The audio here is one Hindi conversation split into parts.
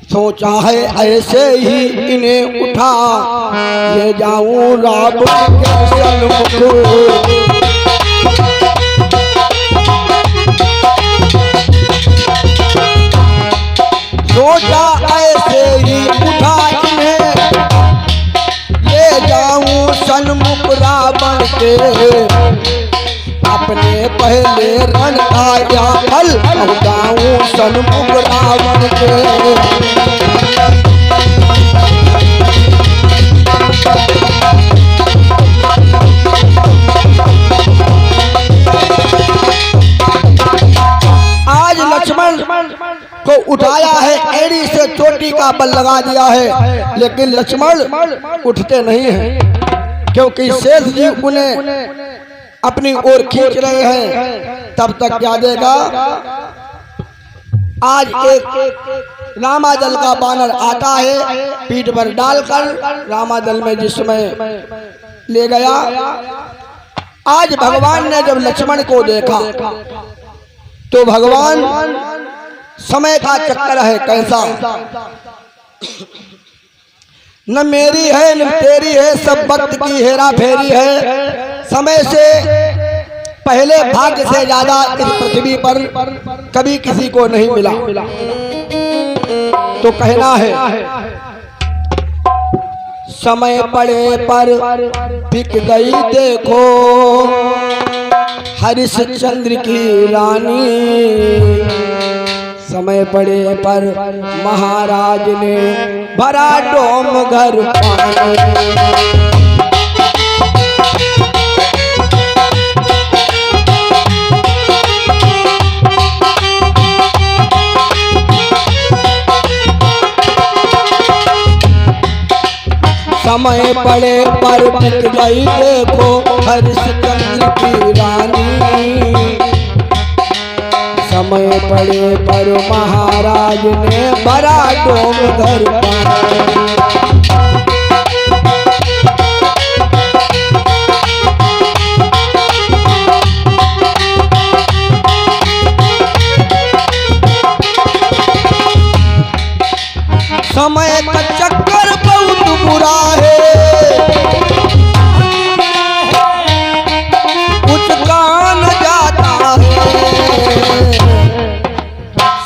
सोचा है ऐसे ही इन्हें उठा ले जाऊं रावण के सन्मुख। सोचा ऐसे ही उठा इन्हें ले जाऊं सन्मुख रावण के। अपने पहले रण आया फल जाऊं सन्मुख रावण के। आज लक्ष्मण को उठाया है, एड़ी से चोटी का बल लगा दिया है, लेकिन लक्ष्मण उठते नहीं हैं क्योंकि शेष जी उन्हें अपनी ओर खींच रहे हैं। तब तक क्या देगा, आज एक रामादल का बानर आता है, पीठ पर डालकर रामादल में जिसमें ले गया। आज भगवान ने जब लक्ष्मण को देखा तो भगवान समय का चक्कर है कैसा, न मेरी है न तेरी है, सब वक्त की हेरा फेरी है। समय से पहले भाग्य से ज्यादा इस पृथ्वी पर कभी किसी को नहीं मिला। तो कहना है समय पड़े पर बिक गई देखो हरिश्चंद्र की रानी। समय पड़े पर महाराज ने भरा डोम घर पानी। समय पड़े पर बिक गई देखो हरिश्चंद्र की रानी। समय पड़े पर महाराज ने भरा डोम घर पानी। समय का चक्कर बहुत बुरा है, कुछ कान जाता है।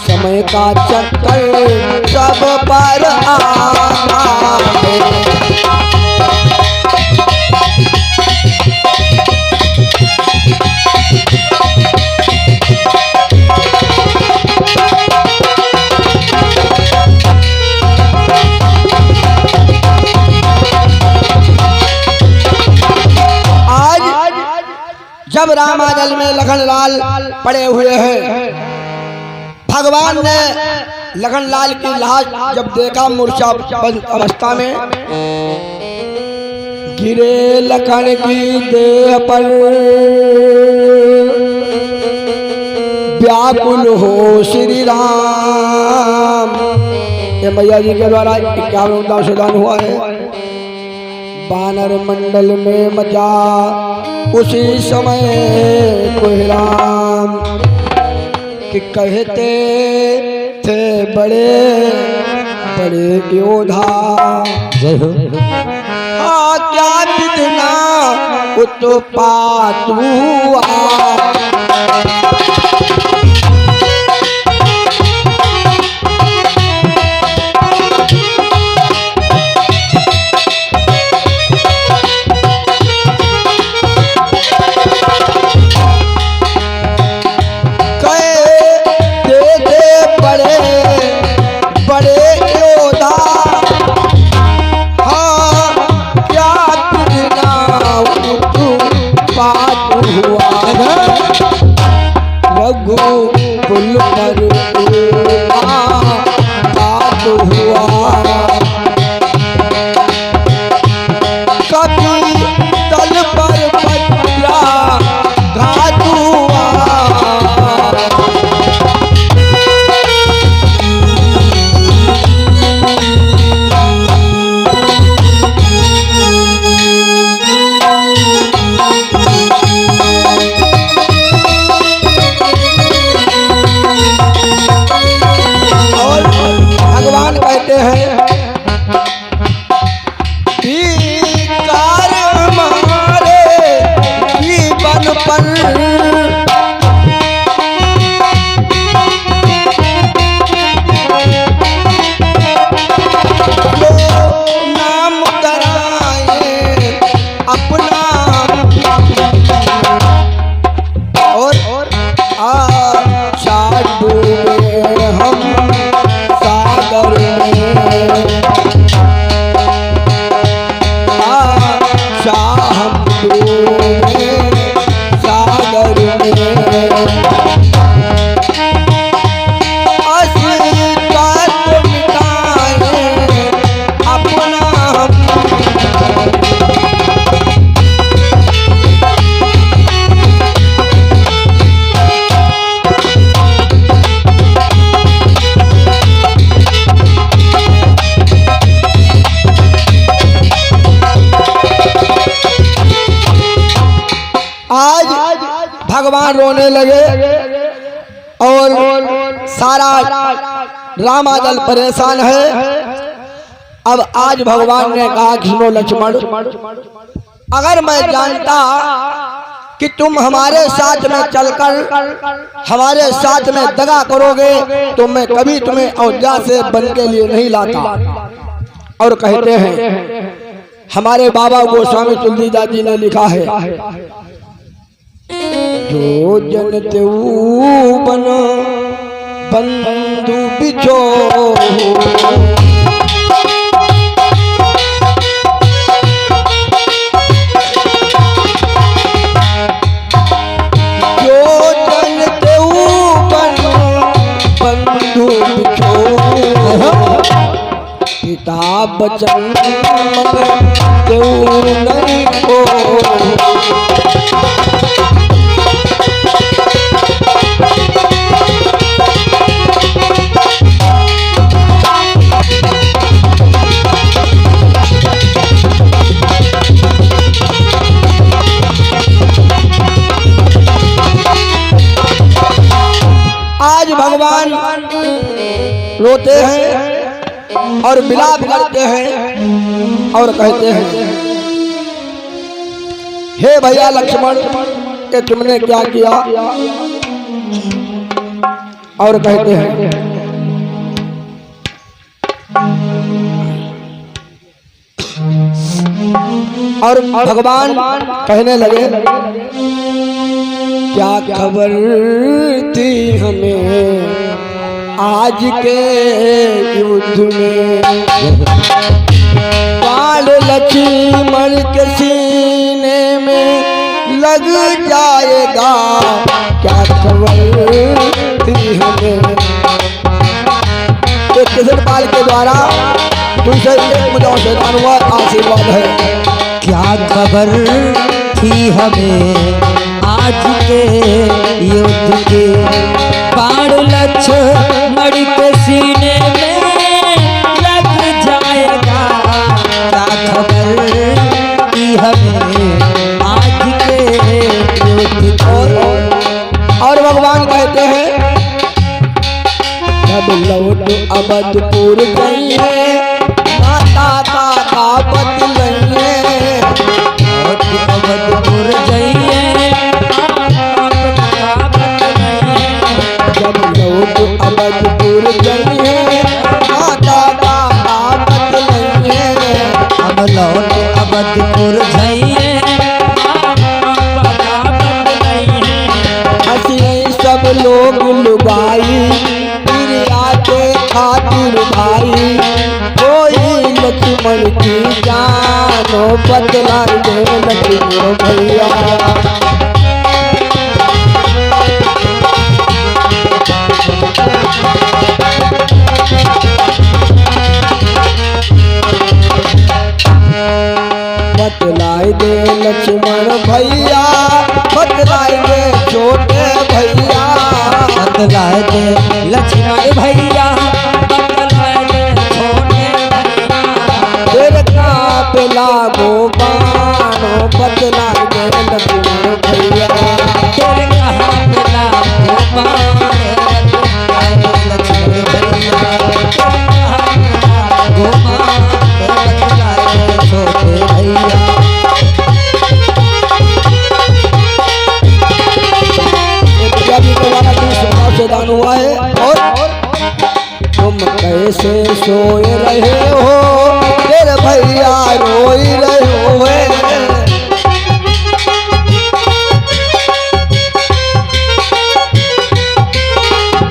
समय का चक्कर सब पर आता है। जब रामादल में लखनलाल पड़े हुए हैं, भगवान ने लखनलाल की लाश जब देखा मूर्छा अवस्था में, गिरे लखन की देह पर व्याकुल हो श्री राम। ये मैया जी के द्वारा 51वां सुदान हुआ है। बानर मंडल में मचा उसी समय कोहराम कि कहते थे बड़े बड़े योधा। क्या कितना उत्पात हुआ। पुल पर बात हुआ, कभी तल पर पत्रा घात हुआ। नाम कराए अपना और आशा डूबे हम सागर में, आशा हम डूबे सागर में। अस्तित्व मिटाए अपना आज भगवान रोने लगे और सारा रामादल परेशान है। अब आज भगवान ने कहा कि सुनो लक्ष्मण, अगर मैं जानता कि तुम हमारे साथ में चलकर हमारे साथ में दगा करोगे तो मैं कभी तुम्हें अयोध्या से वन के लिए नहीं लाता। और कहते हैं हमारे बाबा गोस्वामी तुलसीदास जी ने लिखा है, जो जन तेऊ बनो बंधु बिछो, जो जन तेऊ बनो बंधु बिछो, पिता बचन तेऊ नहीं को। आज भगवान रोते हैं और विलाप करते हैं और कहते हैं, हे भैया लक्ष्मण, ये तुमने क्या किया? और कहते हैं और भगवान कहने लगे, क्या खबर थी हमें आज के युद्ध में, बाण लक्ष्मण के सीने में लग जाएगा, क्या खबर थी हमें। तो किशन पाल के द्वारा तुमसे मुझे आशीर्वाद है। क्या खबर थी हमें आज के युद्ध के, बाण लक्ष्मण के सीने में लग जाएगा, क्या खबर थी हमें आज के युद्ध के। और भगवान कहते हैं, जब लौट अवधपुर गई है, माता का पति गई है, अवधपुर जाइए जब लौट अवधपुर गई है, माता का पति गई है। अब लौट अवधपुर जाइए, हंसी सब लोग लुगाई, प्रिया के खातिर भाई, कोई लक्ष्मण की जानो बदला दे लक्ष्मण भैया। बतलाई दे लक्ष्मण भैया, बतलाई दे छोटे भैया, बतलाए दे लक्ष्मण भैया, बतलाए दे छोटे भैया, तेरे कांप लागो बाणो, बतलाई दे लक्ष्मण कैसे सोए रहे हो तेरे भैया रोई रहे हो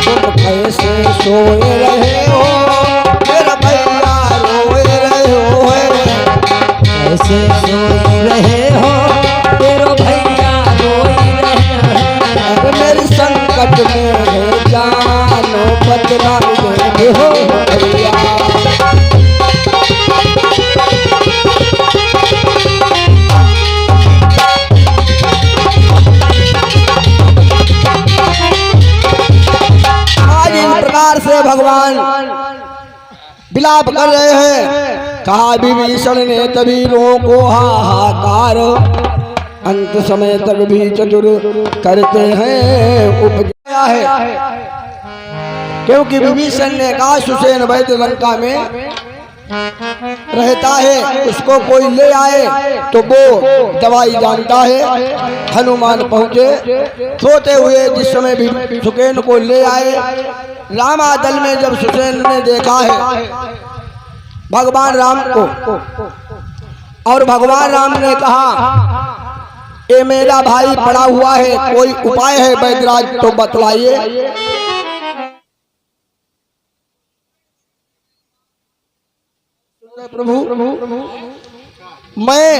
तुम कैसे सोए रहे हो तेरे भैया रोई रहे हो कैसे सोई रहे हो तेरो भैया रोई रहे हो मेरी संकट में है जानो बदला दे हो भैया आज इस प्रकार से भगवान विलाप कर रहे हैं। कहा विभीषण ने तभी लोगों को हाहाकार अंत समय तक भी चतुर करते हैं उपजाया है क्योंकि विभीषण ने कहा सुसेन वैद्य लंका में रहता है उसको कोई ले आए तो वो दवाई जानता है। हनुमान पहुंचे सोते हुए जिस समय भी सुसेन को ले आए रामादल में जब सुसेन ने देखा है भगवान राम को और भगवान राम ने कहा ये मेरा भाई पड़ा हुआ है कोई उपाय है वैद्यराज तो बतलाइए। प्रभु मैं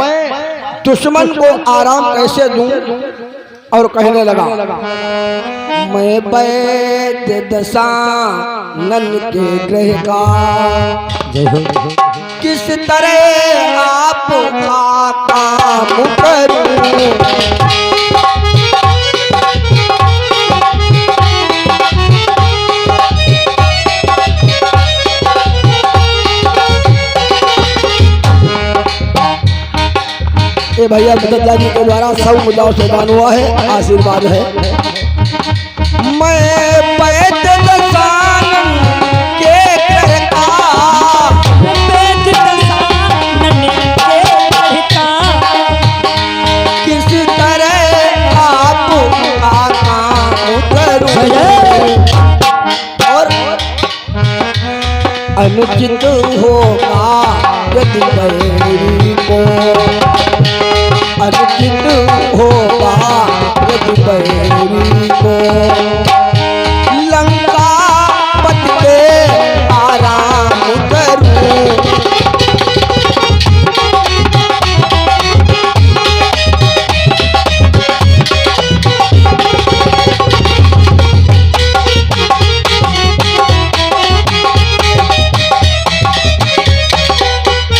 दुश्मन को आराम कैसे दूं और कहने लगा मैं वैद्य दशानन के ग्रह का किस तरह आपका काम करूं ये भैया दत्ता जी के द्वारा सब मुद्दाओं से दान हुआ है आशीर्वाद है। मैं वैद्य दशानन के ग्रह का किस तरह आपका काम करूं और अनुचित होगा यदि बैरी को अनुचित होगा यदि बैरी को लंका पति पे आराम करूं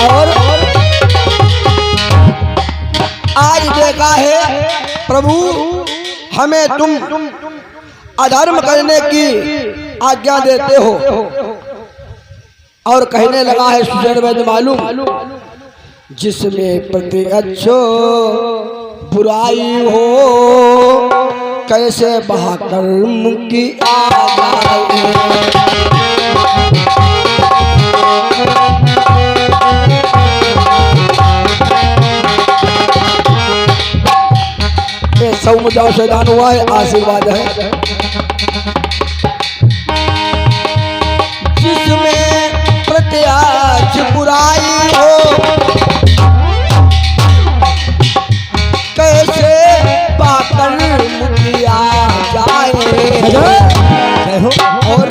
और आज देखा है प्रभु हमें तुम अधर्म करने की आज्ञा देते हो और कहने लगा है सुसेन वैद्य मालूम जिसमें प्रति अच्छो बुराई हो कैसे महाकर्म की सब मुद्दाओं से दान हुआ है आशीर्वाद है। जिसमें प्रत्याच बुराई हो कैसे पाकर मुखिया जाए और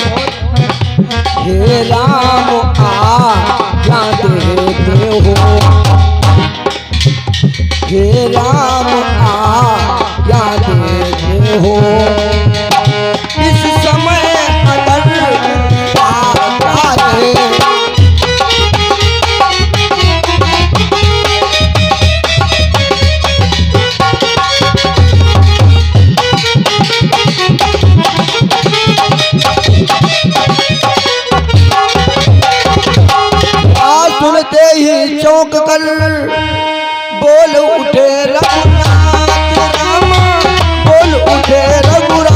हे राम आज्ञा देते हो हे राम आज्ञा देते हो इस समय अगर आता है सुनते ही चौंक कर बोल उठे रघुनाथ राम बोल उठे रघुनाथ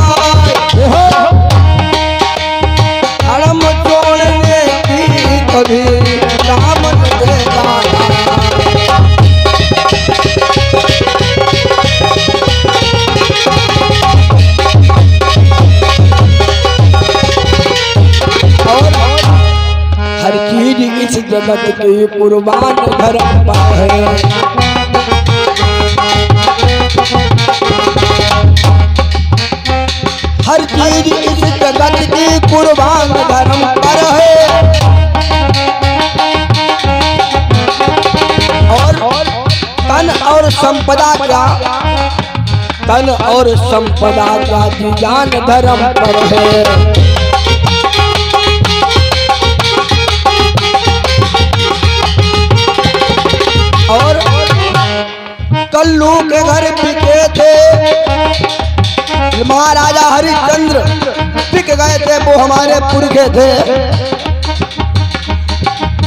जगत की कुर्बान धर्म पर है। हर चीज इस जगत की कुर्बान धर्म पर है। और तन और संपदा क्या, तन और संपदा का जीजान धर्म पर है। और कल्लू के घर बिके थे महाराजा हरिश्चंद्र, बिक गए थे वो हमारे पुरखे थे।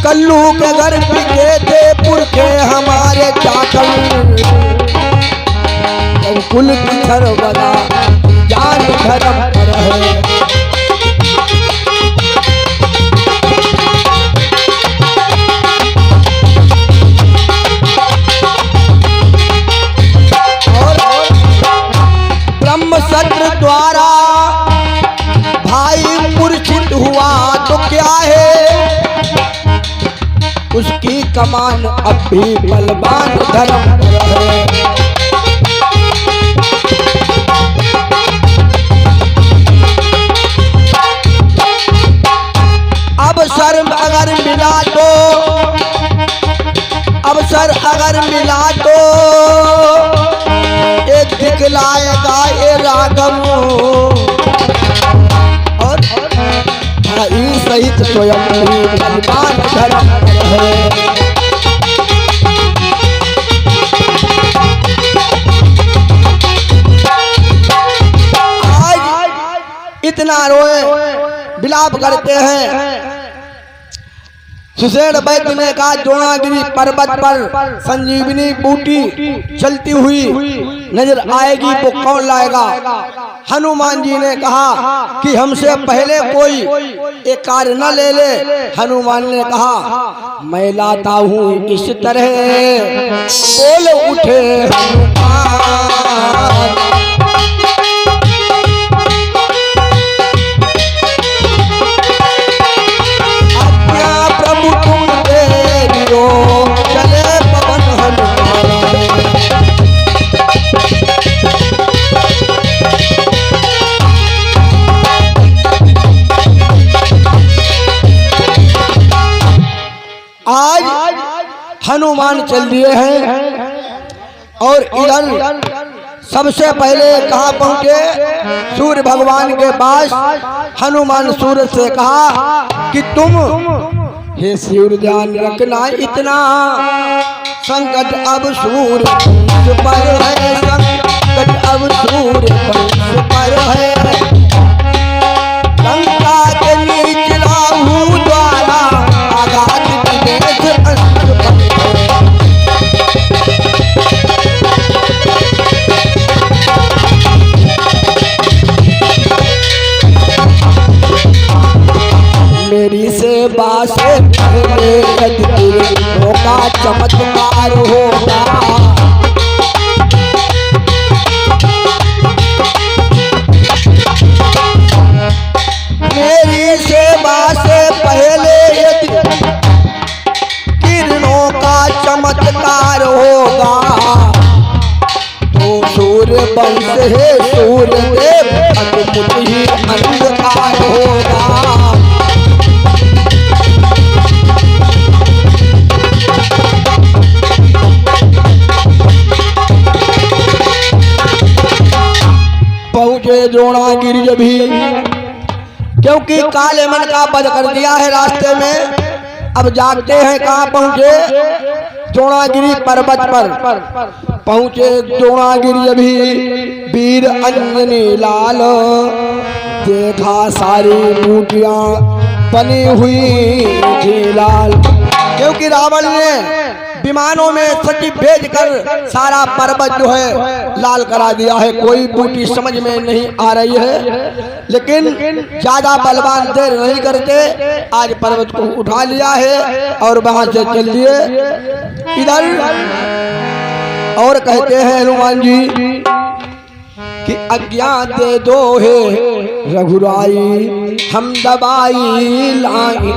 कल्लू के घर बिके थे पुरखे हमारे जाकर, कुल की सर्वदा जान धर्म पर है। और ब्रह्म सत्र द्वारा भाई मूर्छित हुआ तो क्या है, उसकी कमान अब भी बलवान धर्म पर है। अवसर अगर मिला तो, अवसर अगर मिला तो एक दिखलाएगा ये रागम, और भाई सहित स्वयं बलवान धर्म है। आज इतना रोए विलाप करते हैं। सुषेण वैद्य ने कहा द्रोणागिरी पर्वत पर संजीवनी बूटी चलती हुई नजर आएगी वो कौन लाएगा। हनुमान जी ने कहा कि हमसे पहले कोई एक कार्य न ले ले। हनुमान ने कहा मैं लाता हूँ इस तरह, बोल उठे हनुमान। चले पवन हनुमान। आज हनुमान चल दिए हैं और इधर सबसे पहले कहाँ पहुंचे, सूर्य भगवान के पास। हनुमान सूर्य से कहा कि तुम हे सूर्य ध्यान रखना, इतना संकट अब सूर्य पर है, संकट अब सूर्य पर है। लंका के नीच राहु द्वारा आघात विदेश अंत पर है। मेरी सेवा से पहले यदि का चमत्कार होगा, मेरी सेवा से पहले यदि किरणों का चमत्कार होगा, तो सूर्य वंश है सूर्य देव अद्भुत ही अंधकार होगा। पहुंचे द्रोणागिरि भी, क्योंकि काले मन का वध कर दिया है रास्ते में। अब जागते हैं कहाँ पहुंचे, द्रोणागिरि पर्वत पर पहुंचे। द्रोणागिरि भी वीर अंजनी लाल, देखा सारी बूटियां बनी हुई थी लाल। क्योंकि रावण ने विमानों में सचिव भेजकर सारा पर्वत जो है लाल करा दिया है। कोई बूटी समझ में नहीं आ रही है, लेकिन ज्यादा बलवान देर नहीं करते, आज पर्वत को उठा लिया है और वहां से चल दिए इधर। और कहते हैं हनुमान जी कि आज्ञा दे दो है रघुराई, हम दवाई लाई।